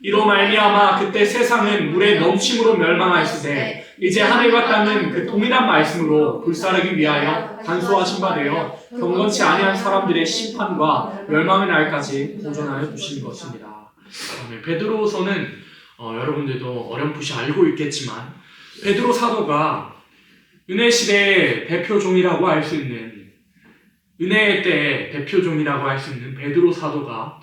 이로 말미암아 그때 세상은 물의 넘침으로 멸망하였으되 이제 하늘과 땅은 그 동일한 말씀으로 불사르기 위하여 간소하신 바 되어 경건치 아니한 사람들의 심판과 멸망의 날까지 보존하여 두신 것입니다. 베드로서는 여러분들도 어렴풋이 알고 있겠지만 베드로 사도가 은혜 시대의 대표종이라고 할 수 있는 은혜의 때의 대표종이라고 할 수 있는 베드로 사도가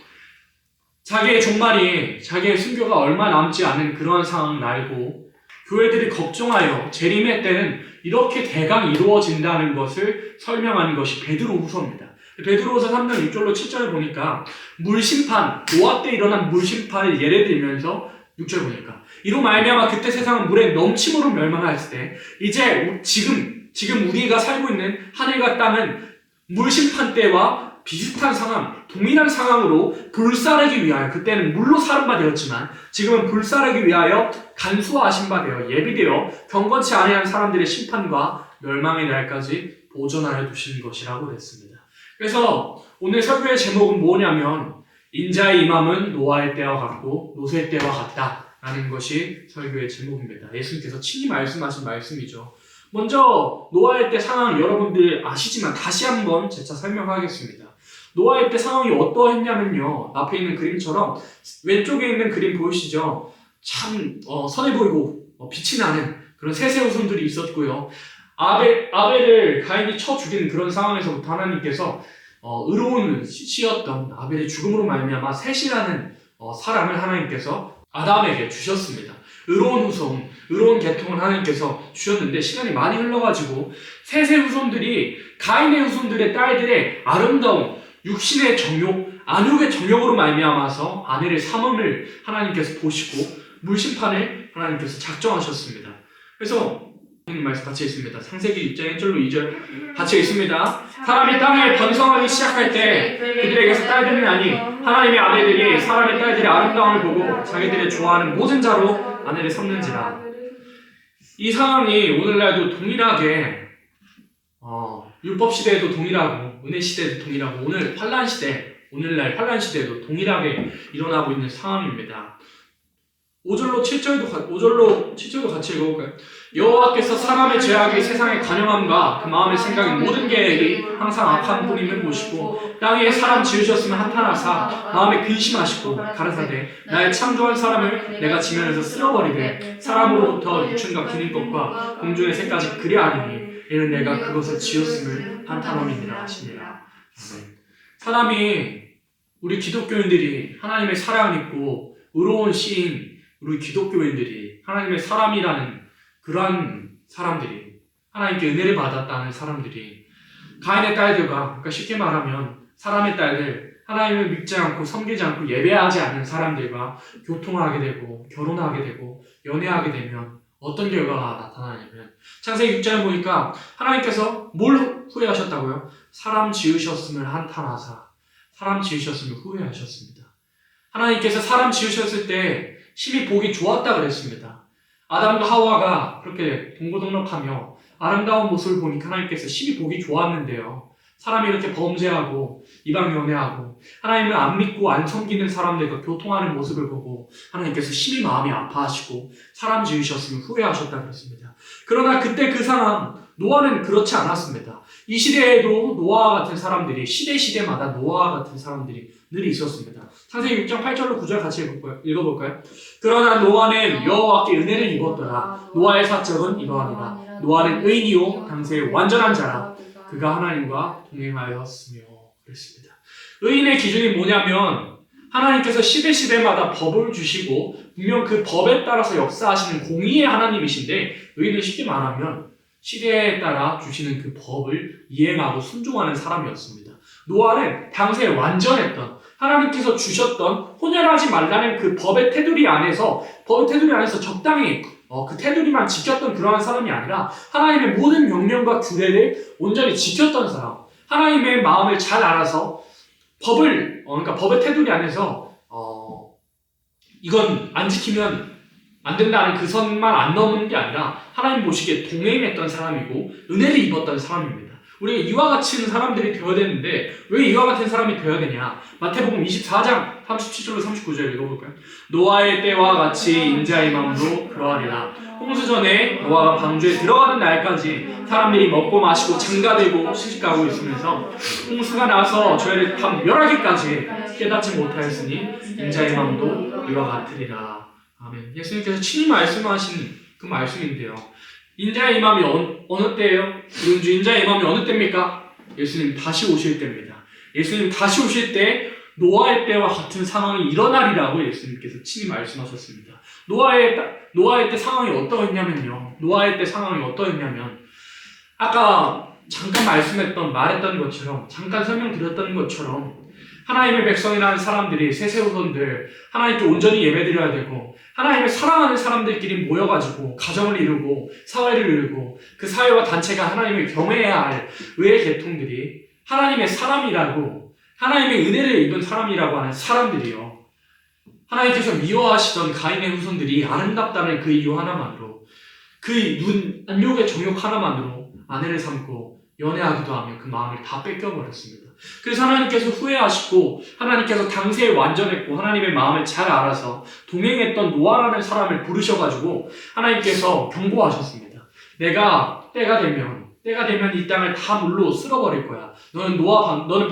자기의 종말이 자기의 순교가 얼마 남지 않은 그러한 상황을 알고 교회들이 걱정하여 재림의 때는 이렇게 대강 이루어진다는 것을 설명하는 것이 베드로후서입니다. 베드로후서 3장 6절로 7절을 보니까 물심판, 노아 때 일어난 물심판을 예를 들면서 6절 보니까 이로 말미암아 그때 세상은 물의 넘침으로 멸망하였을 때 이제 지금 우리가 살고 있는 하늘과 땅은 물심판 때와 비슷한 상황, 동일한 상황으로 불사르기 위하여 그때는 물로 사른 바 되었지만 지금은 불사르기 위하여 간소하신 바 되어 예비되어 경건치 아니한 사람들의 심판과 멸망의 날까지 보존하여 두신 것이라고 그랬습니다. 그래서 오늘 설교의 제목은 뭐냐면 인자의 임함은 노아의 때와 같고 노새의 때와 같다라는 것이 설교의 제목입니다. 예수님께서 친히 말씀하신 말씀이죠. 먼저 노아의 때 상황 여러분들 아시지만 다시 한번 재차 설명하겠습니다. 노아의 때 상황이 어떠했냐면요. 앞에 있는 그림처럼 왼쪽에 있는 그림 보이시죠? 참 선해 보이고 빛이 나는 그런 세세우손들이 있었고요. 아벨을 가인이 쳐 죽인 그런 상황에서부터 하나님께서 의로운 씨였던 아벨의 죽음으로 말미암아 셋이라는 사람을 하나님께서 아담에게 주셨습니다. 의로운 후손, 의로운 계통을 하나님께서 주셨는데 시간이 많이 흘러가지고 셋의 후손들이 가인의 후손들의 딸들의 아름다운 육신의 정욕, 안욕의 정욕으로 말미암아서 아내를 삼음을 하나님께서 보시고 물심판을 하나님께서 작정하셨습니다. 그래서 하나님 말씀 같이 있습니다. 창세기 6장 1절로 2절 같이 있습니다. 사람이 땅에 번성하기 시작할 때 그들에게서 딸들이 나니 하나님의 아내들이 사람의 딸들의 아름다움을 보고 자기들의 좋아하는 모든 자로 아내를 삼는지라. 이 상황이 오늘날도 동일하게 율법 시대에도 동일하고 은혜 시대에도 동일하고 오늘날 환란 시대에도 동일하게 일어나고 있는 상황입니다. 5절로 7절도 같이 읽어볼까요? 여호와께서 사람의 죄악이 세상의 간영함과 그 마음의 생각이 모든 계획이 항상 악한 뿐임을 보시고 땅에 사람 지으셨으면 한탄하사 마음에 근심하시고 가라사대 나의 창조한 사람을 내가 지면에서 쓸어버리되 사람으로부터 유충과 기는 것과 공중의 새까지 그리하리니 이는 내가 그것을 지었음을 한탄함이니라 하시니라. 사람이 우리 기독교인들이 하나님의 사랑을 입고 의로운 시인 우리 기독교인들이 하나님의 사람이라는 그러한 사람들이 하나님께 은혜를 받았다는 사람들이 가인의 딸들과 그러니까 쉽게 말하면 사람의 딸들 하나님을 믿지 않고 섬기지 않고 예배하지 않는 사람들과 교통하게 되고 결혼하게 되고 연애하게 되면 어떤 결과가 나타나냐면 창세기 6장을 보니까 하나님께서 뭘 후회하셨다고요? 사람 지으셨음을 한탄하사 사람 지으셨음을 후회하셨습니다. 하나님께서 사람 지으셨을 때 심히 보기 좋았다 그랬습니다. 아담과 하와가 그렇게 동고동락하며 아름다운 모습을 보니까 하나님께서 심히 보기 좋았는데요. 사람이 이렇게 범죄하고 이방 연애하고 하나님을 안 믿고 안 섬기는 사람들과 교통하는 모습을 보고 하나님께서 심히 마음이 아파하시고 사람 지으셨으면 후회하셨다 그랬습니다. 그러나 그때 그 상황 노아는 그렇지 않았습니다. 이 시대에도 노아와 같은 사람들이 시대마다 노아와 같은 사람들이 늘 있었습니다. 창세기 6장 8절로 9절 같이 읽어볼까요? 그러나 노아는 여호와께 은혜를 입었더라. 노아의 사적은 이러하니라. 노아는 의인이요 당시의 완전한 자라. 그가 하나님과 동행하였으며 그랬습니다. 의인의 기준이 뭐냐면 하나님께서 시대마다 법을 주시고 분명 그 법에 따라서 역사하시는 공의의 하나님이신데 의인은 쉽게 말하면 시대에 따라 주시는 그 법을 이행하고 순종하는 사람이었습니다. 노아는 당시에 완전했던 하나님께서 주셨던 혼혈하지 말라는 그 법의 테두리 안에서 적당히 그 테두리만 지켰던 그러한 사람이 아니라 하나님의 모든 명령과 규례를 온전히 지켰던 사람, 하나님의 마음을 잘 알아서 그러니까 법의 테두리 안에서 이건 안 지키면 안 된다는 그 선만 안 넘는 게 아니라 하나님 보시기에 동행했던 사람이고 은혜를 입었던 사람입니다. 우리가 이와 같은 사람들이 되어야 되는데 왜 이와 같은 사람이 되어야 되냐? 마태복음 24장 37절로 39절 읽어볼까요? 노아의 때와 같이 인자의 마음도 그러하리라. 홍수 전에 노아가 방주에 들어가는 날까지 사람들이 먹고 마시고 장가들고 시집가고 있으면서 홍수가 나서 저희를 다 멸하기까지 깨닫지 못하였으니 인자의 마음도 이와 같으리라. 아멘. 예수님께서 친히 말씀하신 그 말씀인데요. 인자의 마음이 어느 때예요? 이은주 인자의 마음이 어느 때입니까? 예수님 다시 오실 때입니다. 예수님 다시 오실 때 노아의 때와 같은 상황이 일어나리라고 예수님께서 친히 말씀하셨습니다. 노아의 때 상황이 어떠했냐면요. 노아의 때 상황이 어떠했냐면 아까 잠깐 말했던 것처럼 잠깐 설명드렸던 것처럼 하나님의 백성이라는 사람들이 세세후손들 하나님께 온전히 예배드려야 되고 하나님을 사랑하는 사람들끼리 모여가지고 가정을 이루고 사회를 이루고 그 사회와 단체가 하나님을 경외해야 할 의의 계통들이 하나님의 사람이라고 하나님의 은혜를 입은 사람이라고 하는 사람들이요. 하나님께서 미워하시던 가인의 후손들이 아름답다는 그 이유 하나만으로 그 안욕의 정욕 하나만으로 아내를 삼고 연애하기도 하며 그 마음을 다 뺏겨버렸습니다. 그래서 하나님께서 후회하시고 하나님께서 당시에 완전했고 하나님의 마음을 잘 알아서 동행했던 노아라는 사람을 부르셔가지고 하나님께서 경고하셨습니다. 내가 때가 되면 이 땅을 다 물로 쓸어버릴 거야. 너는 너는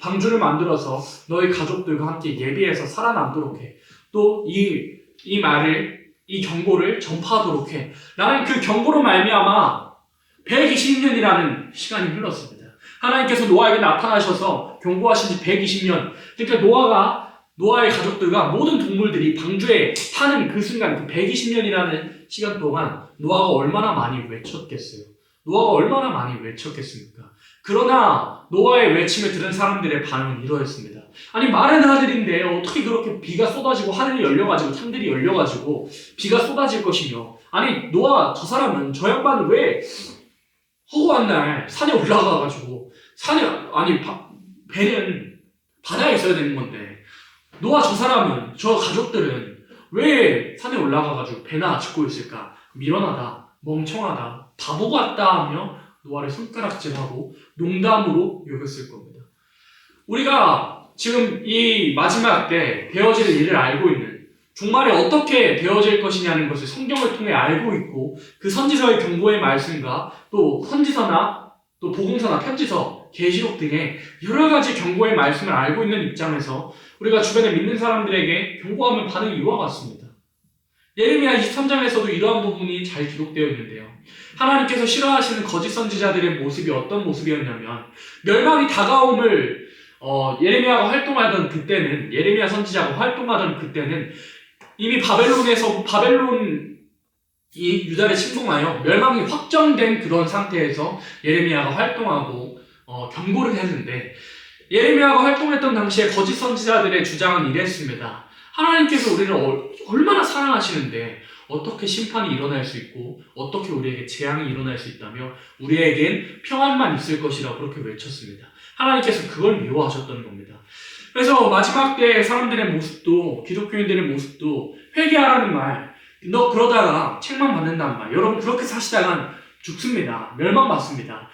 방주를 만들어서 너희 가족들과 함께 예비해서 살아남도록 해. 또 이 경고를 전파하도록 해. 나는 그 경고로 말미암아 120년이라는 시간이 흘렀습니다. 하나님께서 노아에게 나타나셔서 경고하신 지 120년. 그러니까 노아의 가족들과 모든 동물들이 방주에 타는 그 순간, 그 120년이라는 시간 동안 노아가 얼마나 많이 외쳤겠어요. 노아가 얼마나 많이 외쳤겠습니까? 그러나 노아의 외침을 들은 사람들의 반응은 이러했습니다. 아니 마른 하늘인데 어떻게 그렇게 비가 쏟아지고 하늘이 열려가지고 창들이 열려가지고 비가 쏟아질 것이며 아니 노아 저 양반은 왜 허구한 날 산에 올라가가지고 배는 바다에 있어야 되는 건데 노아 저 가족들은 왜 산에 올라가가지고 배나 짓고 있을까? 미련하다, 멍청하다, 바보 같다 하며 노아를 손가락질하고 농담으로 여겼을 겁니다. 우리가 지금 이 마지막 때 되어질 일을 알고 있는 종말이 어떻게 되어질 것이냐는 것을 성경을 통해 알고 있고 그 선지서의 경고의 말씀과 또 선지서나 또 복음서나 편지서, 계시록 등의 여러 가지 경고의 말씀을 알고 있는 입장에서 우리가 주변에 믿는 사람들에게 경고하면 반응이 이와 같습니다. 예레미야 23장에서도 이러한 부분이 잘 기록되어 있는데요. 하나님께서 싫어하시는 거짓 선지자들의 모습이 어떤 모습이었냐면 멸망이 다가옴을 예레미야 선지자가 활동하던 그때는 이미 바벨론이 유다를 침공하여 멸망이 확정된 그런 상태에서 예레미야가 활동하고 경고를 했는데 예레미야가 활동했던 당시에 거짓 선지자들의 주장은 이랬습니다. 하나님께서 우리를 얼마나 사랑하시는데 어떻게 심판이 일어날 수 있고 어떻게 우리에게 재앙이 일어날 수 있다며 우리에겐 평안만 있을 것이라고 그렇게 외쳤습니다. 하나님께서 그걸 미워하셨던 겁니다. 그래서 마지막 때 사람들의 모습도 기독교인들의 모습도 회개하라는 말, 너 그러다가 책망 받는다는 말, 여러분 그렇게 사시다간 죽습니다. 멸망받습니다.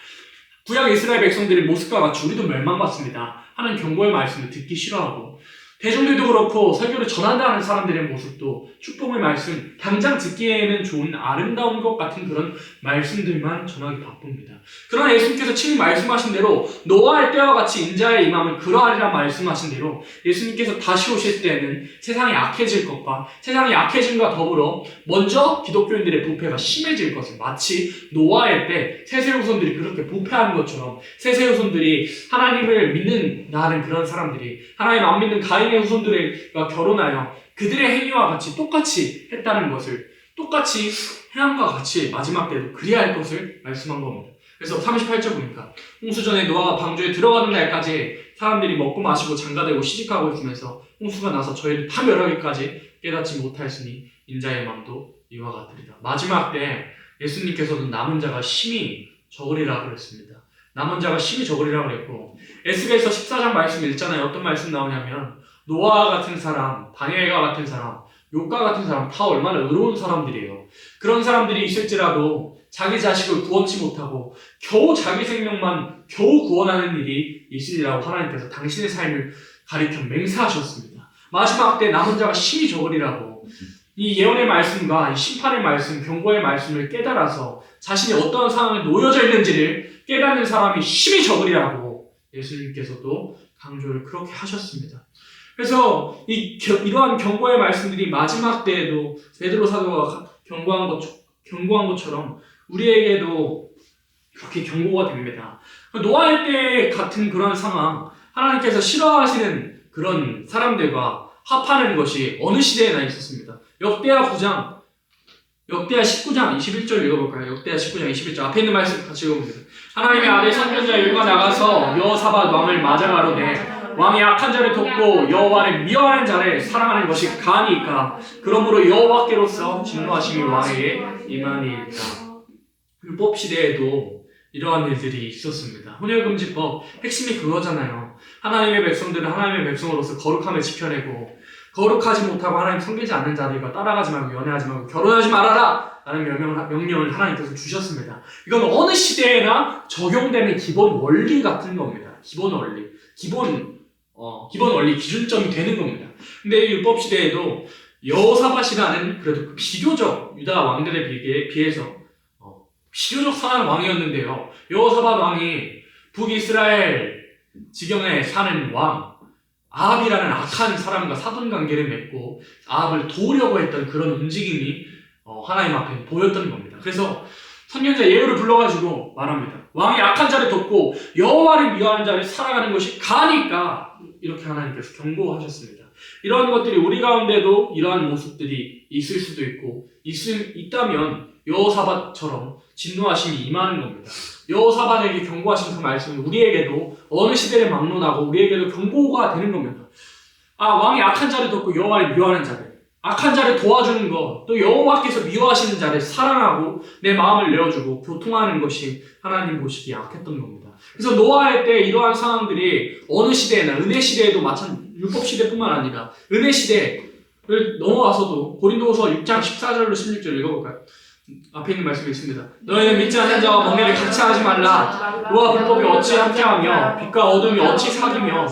구약 이스라엘 백성들의 모습과 같이 우리도 멸망받습니다 하는 경고의 말씀을 듣기 싫어하고 대중들도 그렇고 설교를 전한다는 사람들의 모습도 축복의 말씀, 당장 듣기에는 좋은 아름다운 것 같은 그런 말씀들만 전하기 바쁩니다. 그러나 예수님께서 친히 말씀하신 대로 노아의 때와 같이 인자의 임함은 그러하리라 말씀하신 대로 예수님께서 다시 오실 때는 세상이 악해질 것과 세상이 악해짐과 더불어 먼저 기독교인들의 부패가 심해질 것을 마치 노아의 때 세세후손들이 그렇게 부패하는 것처럼 세세후손들이 하나님을 믿는 나는 그런 사람들이 하나님 안 믿는 가인의 후손들과 결혼하여 그들의 행위와 같이 똑같이 했다는 것을 똑같이 행함과 같이 마지막 때도 그리할 것을 말씀한 겁니다. 그래서 38절 보니까 홍수 전에 노아가 방주에 들어가는 날까지 사람들이 먹고 마시고 장가들고 시집가고 있으면서 홍수가 나서 저희를 다 멸하기까지 깨닫지 못하였으니 인자의 마음도 이와 같으리라. 마지막 때 예수님께서도 남은 자가 심히 적으리라고 그랬습니다. 남은 자가 심히 적으리라고 그랬고 에스겔서 14장 말씀 읽잖아요. 어떤 말씀 나오냐면 노아와 같은 사람, 다니엘과 같은 사람, 욥과 같은 사람 다 얼마나 의로운 사람들이에요. 그런 사람들이 있을지라도 자기 자식을 구원치 못하고 겨우 자기 생명만 겨우 구원하는 일이 있으리라고 하나님께서 당신의 삶을 가리켜 맹세하셨습니다. 마지막 때 남은 자가 심히 적으리라고. 이 예언의 말씀과 이 심판의 말씀, 경고의 말씀을 깨달아서 자신이 어떤 상황에 놓여져 있는지를 깨닫는 사람이 심히 적으리라고 예수님께서도 강조를 그렇게 하셨습니다. 그래서 이러한 경고의 말씀들이 마지막 때에도 베드로 사도가 경고한 것처럼 우리에게도 그렇게 경고가 됩니다. 노아의 때 같은 그런 상황, 하나님께서 싫어하시는 그런 사람들과 합하는 것이 어느 시대에나 있었습니다. 역대하 19장 21절 읽어볼까요? 역대하 19장 21절 앞에 있는 말씀 같이 읽어봅니다. 하나님의 아들 선지자 일과 나가서 여호사밧 왕을 맞아가로되 왕이 악한 자를 돕고 여호와를 미워하는 자를 사랑하는 것이 가니까 그러므로 여호와께로서 진노하심이 왕에게 임하니이다. 율법 시대에도 이러한 일들이 있었습니다. 혼혈금지법 핵심이 그거잖아요. 하나님의 백성들은 하나님의 백성으로서 거룩함을 지켜내고 거룩하지 못하고 하나님 섬기지 않는 자들과 따라가지 말고 연애하지 말고 결혼하지 말아라 라는 명령을 하나님께서 주셨습니다. 이건 어느 시대에나 적용되는 기본 원리 같은 겁니다. 기본 원리, 기본 원리 기준점이 되는 겁니다. 근데 율법 시대에도 여호사밧이라는 그래도 비교적 유다 왕들에 비해서 비교적 선한 왕이었는데요. 여호사밧 왕이 북이스라엘 지경에 사는 왕 아합이라는 악한 사람과 사돈관계를 맺고 아합을 도우려고 했던 그런 움직임이 하나님 앞에 보였던 겁니다. 그래서 선견자 예후를 불러가지고 말합니다. 왕이 악한 자를 돕고 여호와를 미워하는 자를 사랑하는 것이 가니까 이렇게 하나님께서 경고하셨습니다. 이러한 것들이 우리 가운데도 이러한 모습들이 있을 수도 있고 있다면 여호사밧처럼 진노하심이 임하는 겁니다. 여호사밧에게 경고하신 그 말씀은 우리에게도 어느 시대를 막론하고 우리에게도 경고가 되는 겁니다. 왕이 악한 자를 돕고 여호와를 미워하는 자를, 악한 자를 도와주는 것, 또 여호와께서 미워하시는 자를 사랑하고 내 마음을 내어주고 교통하는 것이 하나님 보시기에 악했던 겁니다. 그래서 노아의 때 이러한 상황들이 어느 시대에나 은혜 시대에도 율법 시대뿐만 아니라 은혜 시대를 넘어와서도 고린도후서 6장 14절로 16절 읽어볼까요? 앞에 있는 말씀이 있습니다. 너희는 믿지 않는 자와 멍에를 같이 하지 말라. 그와 불법이 어찌 함께하며 빛과 어둠이 어찌 사귀며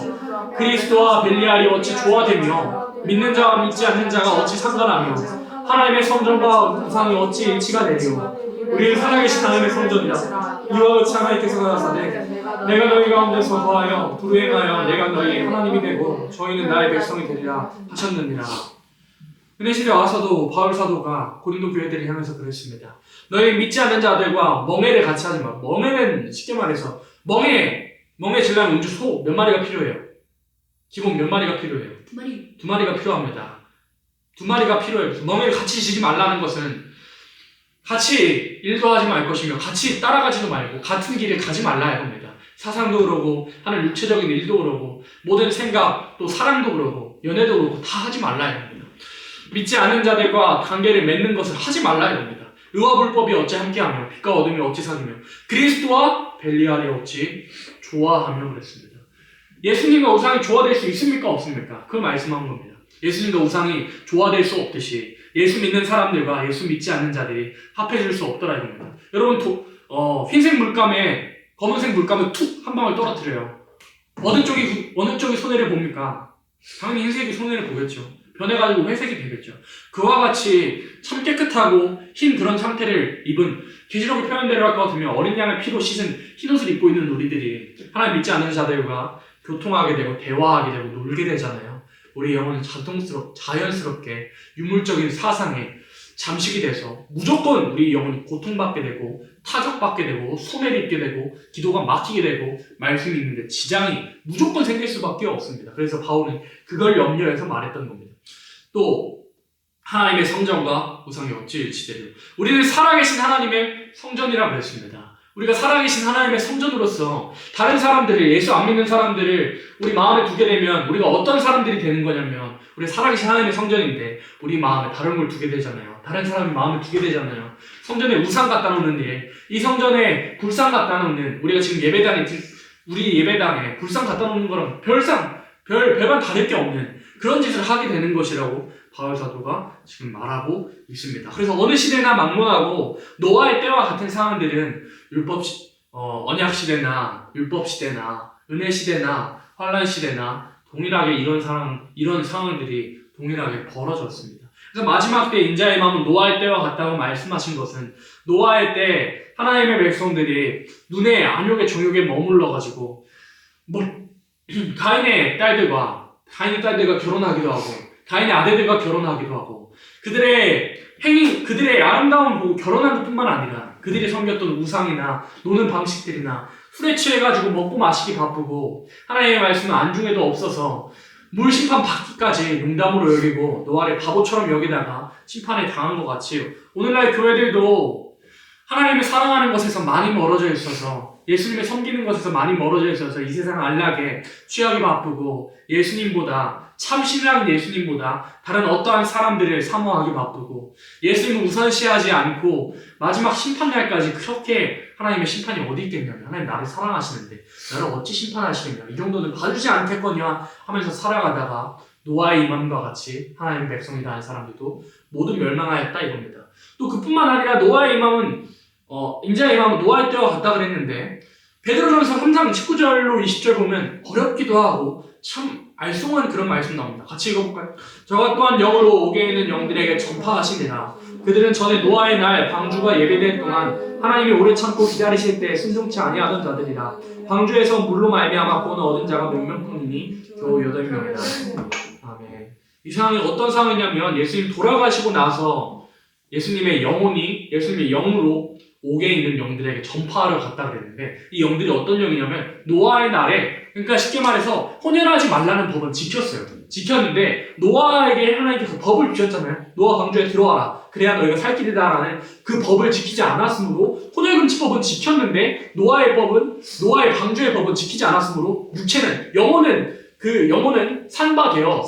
그리스도와 벨리알이 어찌 조화되며 믿는 자와 믿지 않는 자가 어찌 상관하며 하나님의 성전과 우상이 어찌 일치가 되리요. 우리는 살아계신 하나님의 성전이라. 이와 같이 하나님께서 가라사대 내가 너희 가운데서 거하여 불행하여 내가 너희 하나님이 되고 저희는 나의 백성이 되리라 하셨느니라. 은혜 시대 와서도 바울 사도가 고린도 교회들을 향해서 그랬습니다. 너희 믿지 않는 자들과 멍에를 같이 하지 마. 멍에는 쉽게 말해서 멍에 질려면 음주 소 몇 마리가 필요해요? 기본 몇 마리가 필요해요? 두 마리가 필요합니다. 두 마리가 필요해요. 그래서 멍에를 같이 지지 말라는 것은 같이 일도 하지 말 것이며 같이 따라가지도 말고 같은 길을 가지 말라야 합니다. 사상도 그러고 하는 육체적인 일도 그러고 모든 생각 또 사랑도 그러고 연애도 그러고 다 하지 말라야 합니다. 믿지 않는 자들과 관계를 맺는 것을 하지 말라야 합니다. 의와 불법이 어찌 함께하며 빛과 어둠이 어찌 사귀며 그리스도와 벨리알이 어찌 조화하며 그랬습니다. 예수님과 우상이 조화될 수 있습니까? 없습니까? 그 말씀한 겁니다. 예수님과 우상이 조화될 수 없듯이 예수 믿는 사람들과 예수 믿지 않는 자들이 합해질 수 없더라 이겁니다. 여러분 흰색 물감에 검은색 물감을 툭 한 방울 떨어뜨려요. 어느 쪽이 손해를 봅니까? 당연히 흰색이 손해를 보겠죠. 변해가지고 회색이 되겠죠. 그와 같이 참 깨끗하고 흰 그런 상태를 입은 계시록의 표현대로 할 것 같으면 어린 양의 피로 씻은 흰옷을 입고 있는 우리들이 하나님 믿지 않는 자들과 교통하게 되고 대화하게 되고 놀게 되잖아요. 우리 영혼은 자연스럽게 유물적인 사상에 잠식이 돼서 무조건 우리 영혼이 고통받게 되고 타격받게 되고 손해를 입게 되고 기도가 막히게 되고 말씀이 있는데 지장이 무조건 생길 수밖에 없습니다. 그래서 바울은 그걸 염려해서 말했던 겁니다. 또 하나님의 성전과 우상이 어찌 일치되려 우리는 살아계신 하나님의 성전이라고 그랬습니다. 우리가 살아계신 하나님의 성전으로서 다른 사람들을 예수 안 믿는 사람들을 우리 마음에 두게 되면 우리가 어떤 사람들이 되는 거냐면 우리 살아계신 하나님의 성전인데 우리 마음에 다른 걸 두게 되잖아요. 다른 사람의 마음을 두게 되잖아요. 성전에 우상 갖다 놓는 일, 이 성전에 불상 갖다 놓는 우리가 지금 우리 예배당에 불상 갖다 놓는 거랑 별반 다를 게 없는 그런 짓을 하게 되는 것이라고 바울 사도가 지금 말하고 있습니다. 그래서 어느 시대나 막론하고 노아의 때와 같은 상황들은 언약 시대나 율법 시대나 은혜 시대나 환란 시대나 동일하게 이런 상황들이 동일하게 벌어졌습니다. 그래서 마지막 때 인자의 마음은 노아의 때와 같다고 말씀하신 것은 노아의 때 하나님의 백성들이 눈의 안욕의 정욕에 머물러가지고 가인의 딸들과 결혼하기도 하고 가인의 아들들과 결혼하기도 하고 그들의 아름다움 보고 결혼한 것뿐만 아니라 그들이 섬겼던 우상이나 노는 방식들이나 술에 취해가지고 먹고 마시기 바쁘고 하나님의 말씀은 안중에도 없어서 물 심판 받기까지 농담으로 여기고 노아를 바보처럼 여기다가 심판에 당한 것 같이 오늘날 교회들도 하나님을 사랑하는 것에서 많이 멀어져 있어서 예수님을 섬기는 것에서 많이 멀어져 있어서 이 세상 안락에 취하기 바쁘고 참 신랑인 예수님보다 다른 어떠한 사람들을 사모하기 바쁘고 예수님을 우선시하지 않고 마지막 심판날까지 그렇게 하나님의 심판이 어디 있겠냐면 하나님 나를 사랑하시는데 나를 어찌 심판하시겠냐 이 정도는 봐주지 않겠거냐 하면서 살아가다가 노아의 이맘과 같이 하나님의 백성이다 하는 사람들도 모두 멸망하였다 이겁니다. 또 그뿐만 아니라 노아의 이맘은 인자의 이맘은 노아의 때와 같다 그랬는데 베드로전서 3장 19절로 20절 보면 어렵기도 하고 참 알쏭한 그런 말씀 나옵니다. 같이 읽어볼까요? 저가 또한 영으로 옥에 있는 영들에게 전파하시니라. 그들은 전에 노아의 날 방주가 예배될 동안 하나님이 오래 참고 기다리실 때 순종치 아니하던 자들이라. 방주에서 물로 말미암아 구원을 얻은 자가 몇 명뿐이니 겨우 8명이라. 아멘. 이 상황이 어떤 상황이냐면 예수님 돌아가시고 나서 예수님의 영으로 옥에 있는 영들에게 전파하러 갔다 그랬는데 이 영들이 어떤 영이냐면 노아의 날에 그러니까 쉽게 말해서 혼혈하지 말라는 법은 지켰는데 노아에게 하나님께서 법을 주셨잖아요. 노아 방주에 들어와라. 그래야 너희가 살 길이다라는 그 법을 지키지 않았으므로 혼혈금지법은 지켰는데 노아의 방주의 법은 지키지 않았으므로 영혼은 산바되어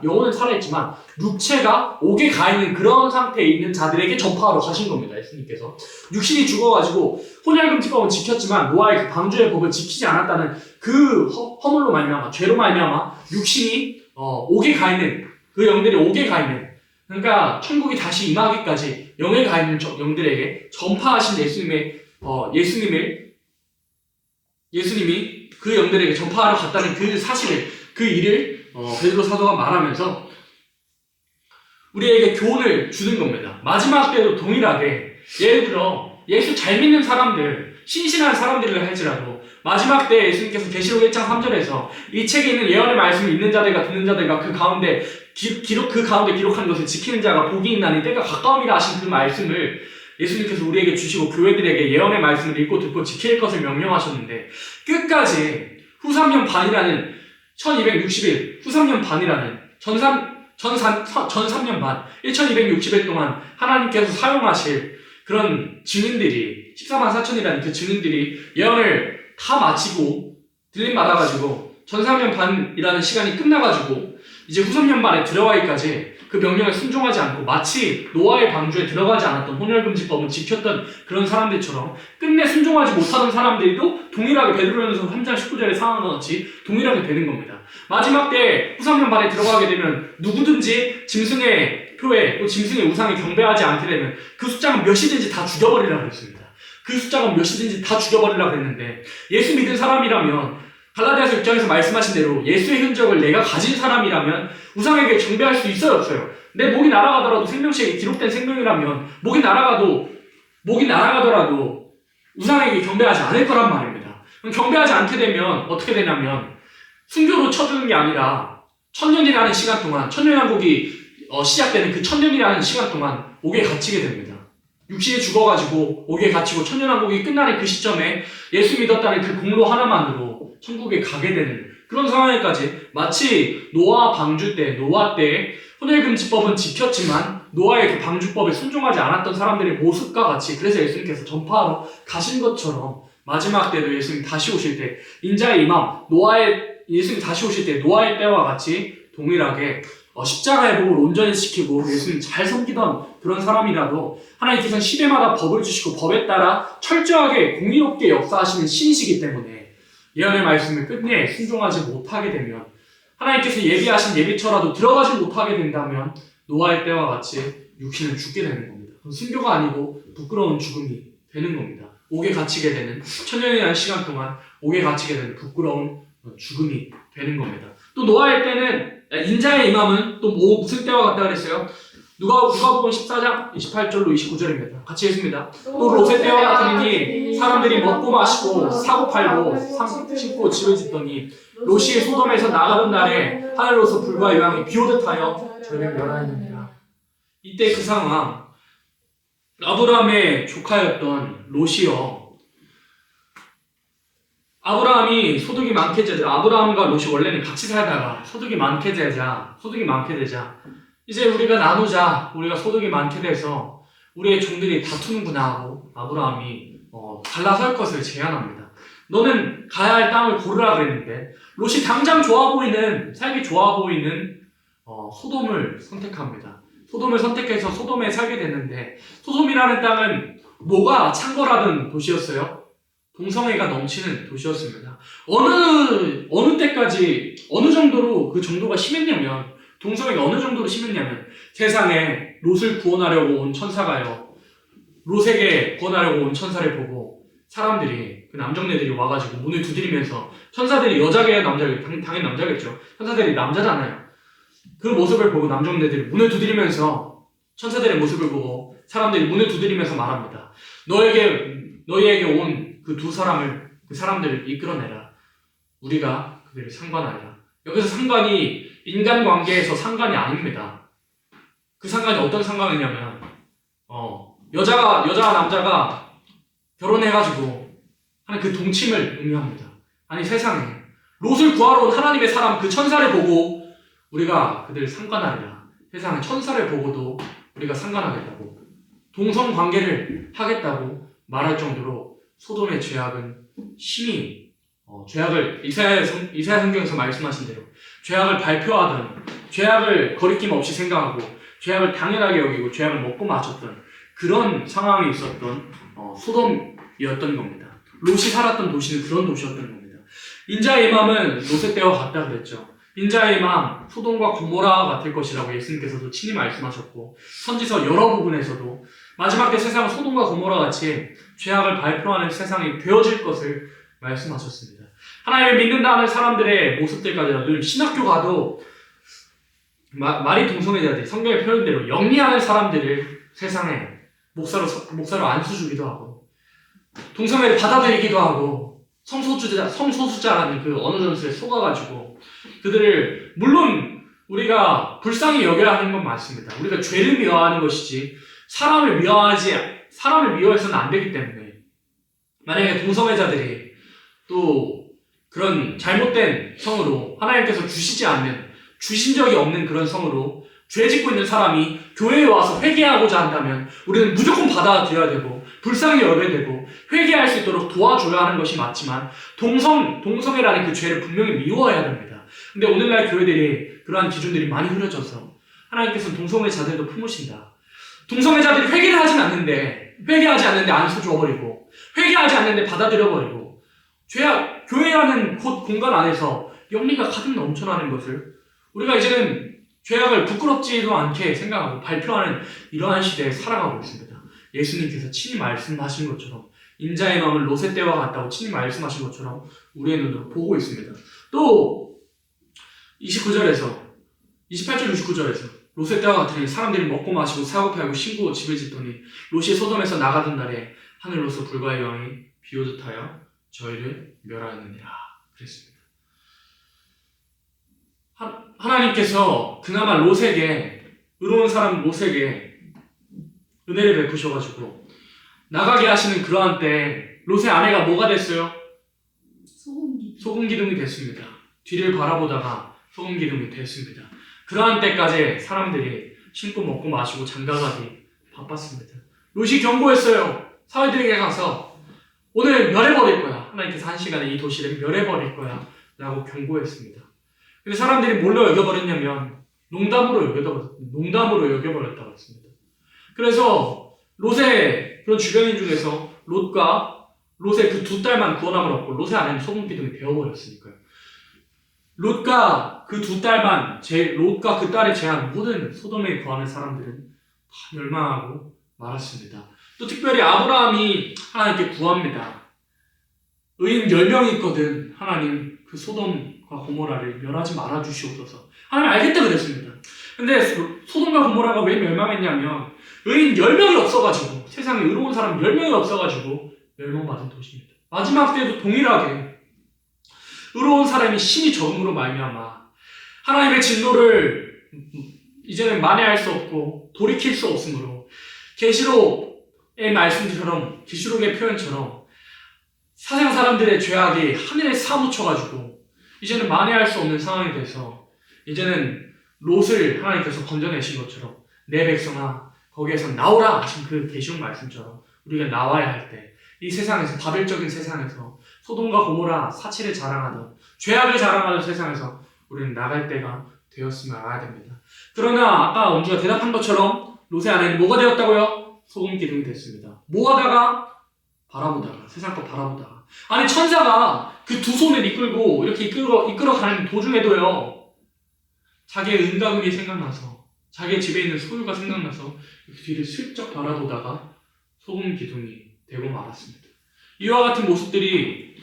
영혼은 살아있지만 육체가 옥에 가 있는 그런 상태에 있는 자들에게 전파하러 가신 겁니다. 예수님께서 육신이 죽어가지고 혼혈금지법은 지켰지만 노아의 그 방주의 법을 지키지 않았다는 그 허물로 말미암아 죄로 말미암아 육신이 옥에 가 있는 그 영들이 옥에 가 있는 그러니까 천국이 다시 임하기까지 영에 가 있는 영들에게 전파하신 예수님이 그 영들에게 전파하러 갔다는 그 사실을 그 일을 베드로 사도가 말하면서 우리에게 교훈을 주는 겁니다. 마지막 때도 동일하게 예를 들어 예수 잘 믿는 사람들 신실한 사람들을 할지라도 마지막 때 예수님께서 계시록 1장 3절에서 이 책에 있는 예언의 말씀을 읽는 자들과 듣는 자들과 그 가운데 기록한 것을 지키는 자가 복이 있나니 때가 가까움이라 하신 그 말씀을 예수님께서 우리에게 주시고 교회들에게 예언의 말씀을 읽고 듣고 지킬 것을 명령하셨는데 끝까지 후 3년 반이라는 1260일 후 3년 반이라는 전 3년 반 1260일 동안 하나님께서 사용하실 그런 증인들이 14만 4천이라는 그 증인들이 예언을 다 마치고 들림 받아가지고 전 3년 반이라는 시간이 끝나가지고 이제 후 3년 반에 들어가기까지 그 명령을 순종하지 않고 마치 노아의 방주에 들어가지 않았던 혼혈금지법을 지켰던 그런 사람들처럼 끝내 순종하지 못하던 사람들도 동일하게 베드로전서 3장 19절의 상황과 같이 동일하게 되는 겁니다. 마지막 때 후 3년 반에 들어가게 되면 누구든지 짐승의 표에 또 짐승의 우상에 경배하지 않게 되면 그 숫자는 몇이든지 다 죽여버리라고 그랬습니다. 그 숫자가 몇이든지 다 죽여버리라고 그랬는데 예수 믿은 사람이라면 갈라디아서 6장에서 말씀하신 대로 예수의 흔적을 내가 가진 사람이라면 우상에게 경배할 수 있어요 없어요? 내 목이 날아가더라도 생명책에 기록된 생명이라면 목이 날아가더라도 우상에게 경배하지 않을 거란 말입니다. 그럼 경배하지 않게 되면 어떻게 되냐면 순교로 쳐주는 게 아니라 천년이라는 시간 동안 천년왕국이 시작되는 그 천년이라는 시간 동안 옥에 갇히게 됩니다. 육신이 죽어가지고 옥에 갇히고 천년왕국이 끝나는 그 시점에 예수 믿었다는 그 공로 하나만으로 천국에 가게 되는 그런 상황에까지 마치 노아 때 혼혈금지법은 지켰지만 노아의 그 방주법에 순종하지 않았던 사람들의 모습과 같이 그래서 예수님께서 전파하러 가신 것처럼 마지막 때도 예수님 다시 오실 때 인자의 이맘 예수님 다시 오실 때 노아의 때와 같이 동일하게 십자가의 복을 온전히 지키고 예수님 잘 섬기던 그런 사람이라도 하나님께서는 시대마다 법을 주시고 법에 따라 철저하게 공의롭게 역사하시는 신이시기 때문에 예언의 말씀을 끝내 순종하지 못하게 되면 하나님께서 예비하신 예비처라도 들어가지 못하게 된다면 노아의 때와 같이 육신은 죽게 되는 겁니다. 순교가 아니고 부끄러운 죽음이 되는 겁니다. 옥에 갇히게 되는, 천년이라는 시간 동안 옥에 갇히게 되는 부끄러운 죽음이 되는 겁니다. 또 노아의 때는, 인자의 임함은 또 무슨 때와 같다 그랬어요? 누가복음 14장 28절로 29절입니다. 같이 읽습니다. 또 롯의 때와 같으니 사람들이 먹고 마시고 사고 팔고 심고 집을 짓더니 롯이 소돔에서 나가던 날에 하늘로서 불과 유황이 비오듯 하여 저를 멸하였느니라. 이때 그 상황, 아브라함의 조카였던 롯이요. 아브라함이 소득이 많게 되자, 아브라함과 롯이 원래는 같이 살다가 소득이 많게 되자 이제 우리가 나누자, 우리가 소득이 많게 돼서 우리의 종들이 다투는구나 하고 아브라함이 갈라설 것을 제안합니다. 너는 가야 할 땅을 고르라 그랬는데 롯이 당장 살기 좋아 보이는 소돔을 선택합니다. 소돔을 선택해서 소돔에 살게 됐는데, 소돔이라는 땅은 뭐가 창궐하던 도시였어요? 동성애가 넘치는 도시였습니다. 어느 때까지, 어느 정도로 그 정도가 심했냐면, 동성애가 어느 정도로 심했냐면, 세상에 롯을 구원하려고 온 천사가요, 롯에게 구원하려고 온 천사를 보고 사람들이, 그 남정네들이 와가지고 문을 두드리면서, 천사들이 여자겠어요, 남자겠어요? 당연히 남자겠죠. 천사들이 남자잖아요. 그 모습을 보고 남정네들이 문을 두드리면서, 천사들의 모습을 보고 사람들이 문을 두드리면서 말합니다. 너희에게 온 그 두 사람을, 그 사람들을 이끌어내라. 우리가 그들을 상관하리라. 여기서 상관이 인간관계에서 상관이 아닙니다. 그 상관이 어떤 상관이냐면, 여자와 남자가 결혼해가지고 하는 그 동침을 의미합니다. 아니, 세상에 롯을 구하러 온 하나님의 사람, 그 천사를 보고 우리가 그들을 상관하리라. 세상에 천사를 보고도 우리가 상관하겠다고, 동성관계를 하겠다고 말할 정도로 소돔의 죄악은 심히, 죄악을 이사야 성경에서 말씀하신 대로 죄악을 발표하던, 죄악을 거리낌 없이 생각하고 죄악을 당연하게 여기고 죄악을 먹고 마셨던 그런 상황이 있었던 소돔이었던 겁니다. 롯이 살았던 도시는 그런 도시였던 겁니다. 인자의 임함은 롯의 때와 같다 그랬죠. 인자의 임함, 소돔과 고모라와 같을 것이라고 예수님께서도 친히 말씀하셨고, 선지서 여러 부분에서도 마지막 때 세상은 소돔과 고모라 같이 죄악을 발표하는 세상이 되어질 것을 말씀하셨습니다. 하나님을 믿는다는 사람들의 모습들까지도 늘 신학교 가도 말이 동성애자들이 성경의 표현대로 영리하는 사람들을 세상에 목사로 안수주기도 하고, 동성애를 받아들이기도 하고, 성소수자라는 그 어느 전술에 속아가지고 그들을, 물론 우리가 불쌍히 여겨야 하는 건 맞습니다. 우리가 죄를 미워하는 것이지 사람을 미워해서는 안 되기 때문에, 만약에 동성애자들이 또 그런 잘못된 성으로, 하나님께서 주신 적이 없는 그런 성으로 죄 짓고 있는 사람이 교회에 와서 회개하고자 한다면 우리는 무조건 받아들여야 되고 불쌍히 여겨야 되고 회개할 수 있도록 도와줘야 하는 것이 맞지만, 동성애라는 그 죄를 분명히 미워해야 됩니다. 근데 오늘날 교회들이 그러한 기준들이 많이 흐려져서 하나님께서는 동성애자들도 품으신다. 동성애자들이 회개하지 않는데 안수 줘버리고, 회개하지 않는데 받아들여버리고, 교회라는 곳 공간 안에서 영리가 가득 넘쳐나는 것을 우리가 이제는 죄악을 부끄럽지도 않게 생각하고 발표하는 이러한 시대에 살아가고 있습니다. 예수님께서 친히 말씀하신 것처럼, 인자의 마음은 롯의 때와 같다고 친히 말씀하신 것처럼 우리의 눈으로 보고 있습니다. 또 28절 29절에서 롯의 때와 같으니 사람들이 먹고 마시고 사고 팔고 심고 집을 짓더니 롯이 소돔에서 나가던 날에 하늘로서 불과 유황이 비오듯 하여 저희를 멸하였느니라 그랬습니다. 하나님께서 그나마 의로운 사람 롯에게 은혜를 베푸셔가지고 나가게 하시는 그러한 때 롯의 아내가 뭐가 됐어요? 소금 기둥이 됐습니다. 뒤를 바라보다가 소금 기둥이 됐습니다. 그러한 때까지 사람들이 심고 먹고 마시고 장가가기 바빴습니다. 롯이 경고했어요. 사위들에게 가서 오늘 멸해버릴 거야. 하나님께서 한 시간에 이 도시를 멸해버릴 거야 라고 경고했습니다. 근데 사람들이 뭘로 여겨버렸냐면 농담으로 여겨버렸다고 했습니다. 그래서 롯의 그런 주변인 중에서 롯의 그 두 딸만 구원함을 얻고 롯의 아내는 소금 기둥이 되어버렸으니까요. 롯과 그 두 딸만, 롯과 그 딸을 제한 모든 소돔에 거하는 사람들은 다 멸망하고 말았습니다. 또 특별히 아브라함이 하나님께 구합니다. 의인 10명이 있거든. 하나님 그 소돔과 고모라를 멸하지 말아 주시옵소서. 하나님 알겠다 그랬습니다. 근데 소돔과 고모라가 왜 멸망했냐면 의인 10명이 없어가지고, 세상에 의로운 사람 10명이 없어가지고 멸망받은 도시입니다. 마지막 때도 동일하게 의로운 사람이 신이 적음으로 말미암아 하나님의 진노를 이제는 만회할 수 없고 돌이킬 수 없으므로, 계시록의 말씀처럼, 계시록의 표현처럼 세상 사람들의 죄악이 하늘에 사무쳐가지고 이제는 만회할 수 없는 상황이 돼서 이제는 롯을 하나님께서 건져내신 것처럼 내 백성아 거기에서 나오라 하신 그 계시록 말씀처럼 우리가 나와야 할 때, 이 세상에서, 바벨적인 세상에서 소돔과 고모라 사치를 자랑하던, 죄악을 자랑하던 세상에서 우리는 나갈 때가 되었음을 알아야 됩니다. 그러나 아까 원주가 대답한 것처럼 롯의 아내는 뭐가 되었다고요? 소금 기둥이 됐습니다. 뭐 하다가? 바라보다가, 세상 거 바라보다가. 아니 천사가 그 두 손을 이끌고 이렇게 이끌어가는 도중에도요, 자기의 은가금이 생각나서, 자기의 집에 있는 소유가 생각나서 그 뒤를 슬쩍 바라보다가 소금 기둥이 되고 말았습니다. 이와 같은 모습들이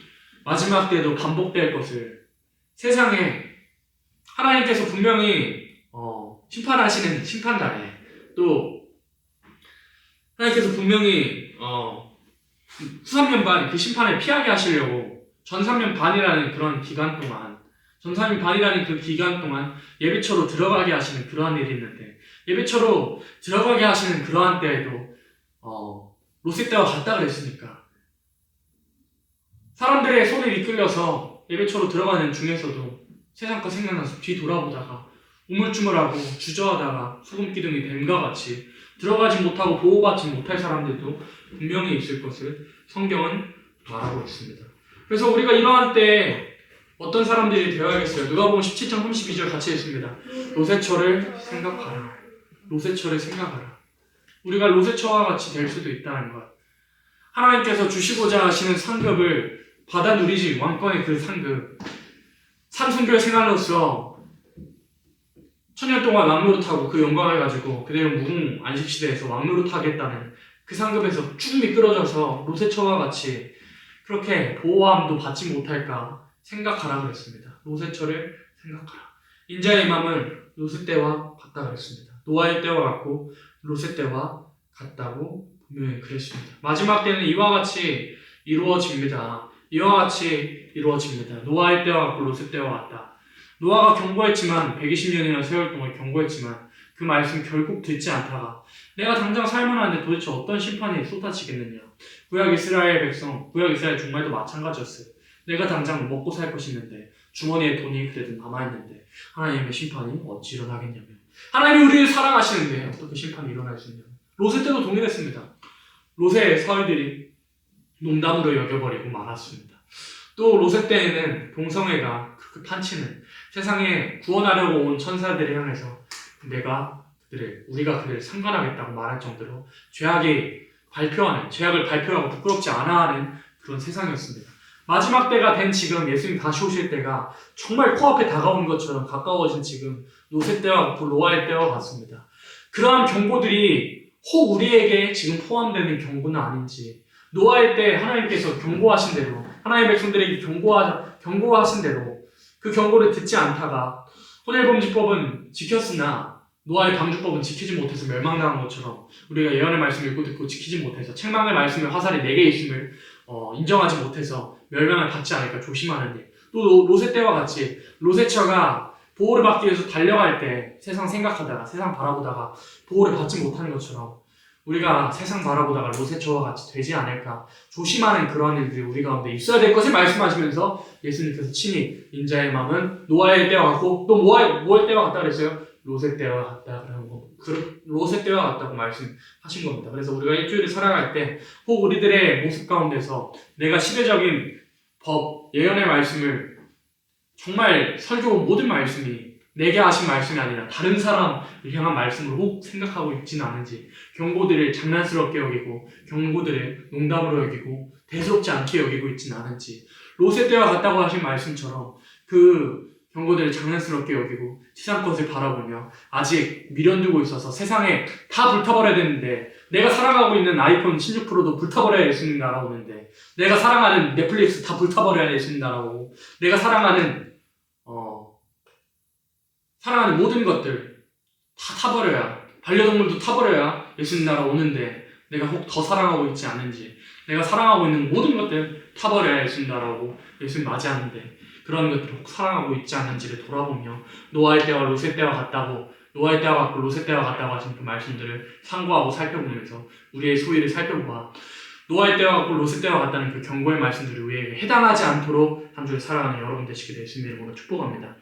마지막 때에도 반복될 것을, 세상에 하나님께서 분명히 심판하시는 심판날에, 또 하나님께서 분명히 후 3년 반 그 심판을 피하게 하시려고 전 3년 반이라는 그런 기간 동안, 전 3년 반이라는 그 기간 동안 예배처로 들어가게 하시는 그러한 일이 있는데, 예배처로 들어가게 하시는 그러한 때에도 롯의 때와 같다 그랬으니까 사람들의 손을 이끌려서 예배처로 들어가는 중에서도 세상 거 생각나서 뒤 돌아보다가 우물쭈물하고 주저하다가 소금 기둥이 뱀과 같이 들어가지 못하고 보호받지 못할 사람들도 분명히 있을 것을 성경은 말하고 있습니다. 그래서 우리가 이러한 때에 어떤 사람들이 되어야겠어요? 누가복음 17장 32절 같이 읽습니다. 롯의 처를 생각하라. 롯의 처를 생각하라. 우리가 롯의 처와 같이 될 수도 있다는 것. 하나님께서 주시고자 하시는 상급을 받아 누리지, 왕권의 그 상급, 삼순교의 생활로서 천년 동안 왕노릇하고 그 영광을 가지고 그대로 무궁 안식시대에서 왕노릇 하겠다는 그 상급에서 쭉 미끄러져서 롯의 처와 같이 그렇게 보호함도 받지 못할까 생각하라 그랬습니다. 롯의 처를 생각하라. 인자의 마음은 롯의 때와 같다 그랬습니다. 노아의 때와 같고 롯의 때와 같다고 분명히 그랬습니다. 마지막 때는 이와 같이 이루어집니다. 이와 같이 이루어집니다. 노아의 때와 같고 롯의 때와 같다. 노아가 경고했지만 120년이나 세월 동안 경고했지만 그 말씀 결국 듣지 않다가 내가 당장 살만한데 도대체 어떤 심판이 쏟아지겠느냐. 구약 이스라엘 백성, 구약 이스라엘 종말도 마찬가지였어요. 내가 당장 먹고 살 것이 있는데 주머니에 돈이 그래도 남아있는데 하나님의 심판이 어찌 일어나겠냐며. 하나님이 우리를 사랑하시는데 어떻게 심판이 일어날 수 있냐. 롯의 때도 동일했습니다. 롯의 사위들이 농담으로 여겨버리고 말았습니다. 또 롯의 때에는 동성애가 그렇게 판치는, 세상에 구원하려고 온 천사들을 향해서 우리가 그들을 상관하겠다고 말할 정도로 죄악을 발표하고 부끄럽지 않아 하는 그런 세상이었습니다. 마지막 때가 된 지금, 예수님 다시 오실 때가 정말 코앞에 다가온 것처럼 가까워진 지금 롯의 때와 같고 노아의 때와 같습니다. 그러한 경고들이 혹 우리에게 지금 포함되는 경고는 아닌지, 노아의 때 하나님께서 경고하신 대로, 하나님의 백성들에게 경고하신 대로 그 경고를 듣지 않다가 혼혈범죄법은 지켰으나 노아의 방주법은 지키지 못해서 멸망당한 것처럼, 우리가 예언의 말씀을 읽고 듣고 지키지 못해서 책망의 말씀에 화살이 4개 있음을 인정하지 못해서 멸망을 받지 않을까 조심하는 일. 또 롯의 때와 같이 롯의 처가 보호를 받기 위해서 달려갈 때 세상 생각하다가, 세상 바라보다가 보호를 받지 못하는 것처럼 우리가 세상 바라보다가 롯의 처와 같이 되지 않을까 조심하는 그러한 일들이 우리 가운데 있어야 될 것을 말씀하시면서 예수님께서 친히 인자의 마음은 노아의 때와 같고, 또 뭐의 때와 같다 그랬어요? 롯의 때와 같다라는 거. 롯의 때와 같다고 말씀하신 겁니다. 그래서 우리가 일주일을 살아갈 때 혹 우리들의 모습 가운데서 내가 시대적인 법, 예언의 말씀을, 정말 설교 모든 말씀이 내게 하신 말씀이 아니라 다른 사람을 향한 말씀을 혹 생각하고 있지는 않은지, 경고들을 장난스럽게 여기고 경고들을 농담으로 여기고 대수롭지 않게 여기고 있지는 않은지, 롯의 때와 같다고 하신 말씀처럼 그 경고들을 장난스럽게 여기고 세상 것을 바라보며 아직 미련두고 있어서 세상에 다 불타버려야 되는데, 내가 사랑하고 있는 아이폰 16 프로도 불타버려야 예수님 날아오는데, 내가 사랑하는 넷플릭스 다 불타버려야 예수님 날아오고, 내가 사랑하는 모든 것들 다 타버려야, 반려동물도 타버려야 예수님 나라 오는데, 내가 혹 더 사랑하고 있지 않은지, 내가 사랑하고 있는 모든 것들 타버려야 예수님 나라 오고 예수님 맞이하는데, 그런 것들을 혹 사랑하고 있지 않은지를 돌아보며, 노아의 때와 롯의 때와 같다고, 노아의 때와 같고 롯의 때와 같다고 하신 그 말씀들을 상고하고 살펴보면서 우리의 소위를 살펴보아 노아의 때와 같고 롯의 때와 같다는 그 경고의 말씀들이 우리에게 해당하지 않도록 한 주를 살아가는 여러분 되시게 될 수 있는 이름으로 축복합니다.